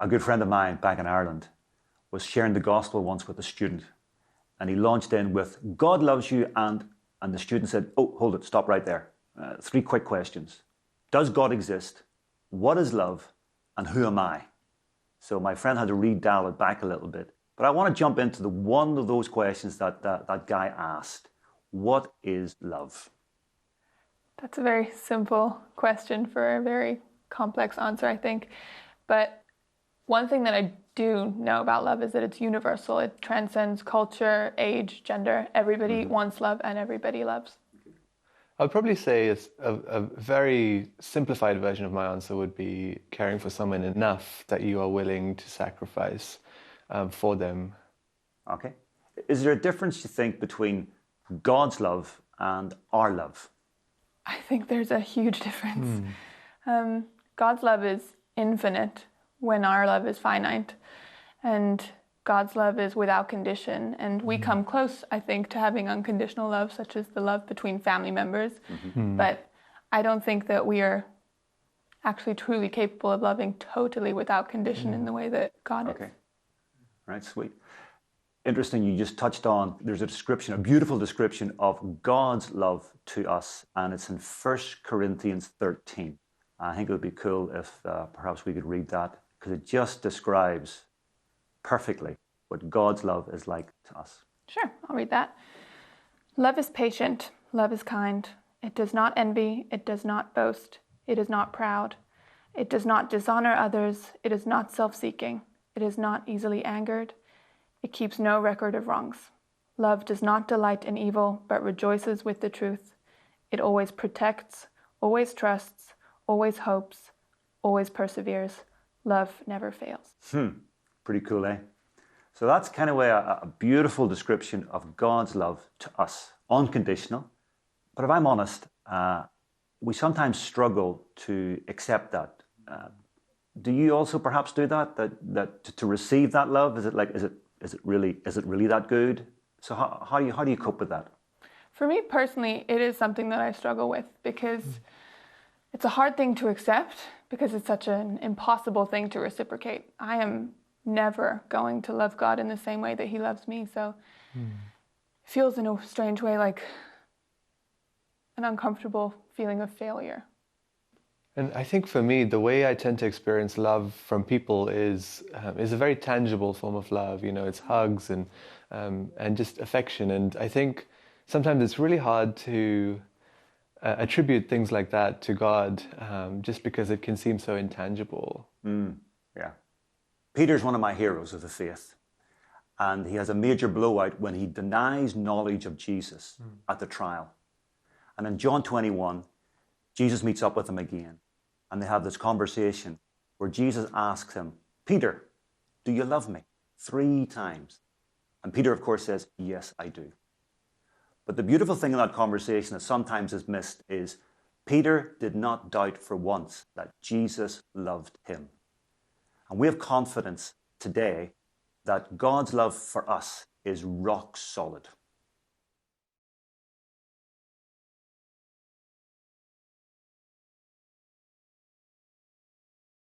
A good friend of mine back in Ireland was sharing the gospel once with a student, and he launched in with, God loves you, and the student said, oh, hold it, stop right there. 3 quick questions. Does God exist? What is love? And who am I? So my friend had to redial it back a little bit. But I want to jump into the one of those questions that guy asked. What is love? That's a very simple question for a very complex answer, I think. But one thing that I do know about love is that it's universal. It transcends culture, age, gender. Everybody wants love and everybody loves. I'd probably say a very simplified version of my answer would be caring for someone enough that you are willing to sacrifice for them. Okay. Is there a difference, you think, between God's love and our love? I think there's a huge difference. God's love is infinite when our love is finite. And God's love is without condition. And we come close, I think, to having unconditional love, such as the love between family members. But I don't think that we are actually truly capable of loving totally without condition in the way that God is. Okay. All right, sweet. Interesting, you just touched on, there's a description, a beautiful description of God's love to us, and it's in 1 Corinthians 13. I think it would be cool if perhaps we could read that, because it just describes perfectly what God's love is like to us. Sure, I'll read that. Love is patient, love is kind. It does not envy, it does not boast, it is not proud. It does not dishonor others, it is not self-seeking, it is not easily angered. It keeps no record of wrongs. Love does not delight in evil, but rejoices with the truth. It always protects, always trusts, always hopes, always perseveres. Love never fails. Pretty cool, eh? So that's kind of a beautiful description of God's love to us, unconditional. But if I'm honest, we sometimes struggle to accept that. Do you also perhaps do that? That to receive that love, is it really that good? So how do you cope with that? For me personally, it is something that I struggle with because it's a hard thing to accept because it's such an impossible thing to reciprocate. I am never going to love God in the same way that he loves me. So it feels in a strange way like an uncomfortable feeling of failure. And I think for me, the way I tend to experience love from people is a very tangible form of love. You know, it's hugs and just affection. And I think sometimes it's really hard to attribute things like that to God, just because it can seem so intangible. Yeah. Peter's one of my heroes of the faith. And he has a major blowout when he denies knowledge of Jesus at the trial. And in John 21, Jesus meets up with him again. And they have this conversation where Jesus asks him, Peter, do you love me? 3 times. And Peter, of course, says, yes, I do. But the beautiful thing in that conversation that sometimes is missed is Peter did not doubt for once that Jesus loved him. And we have confidence today that God's love for us is rock solid.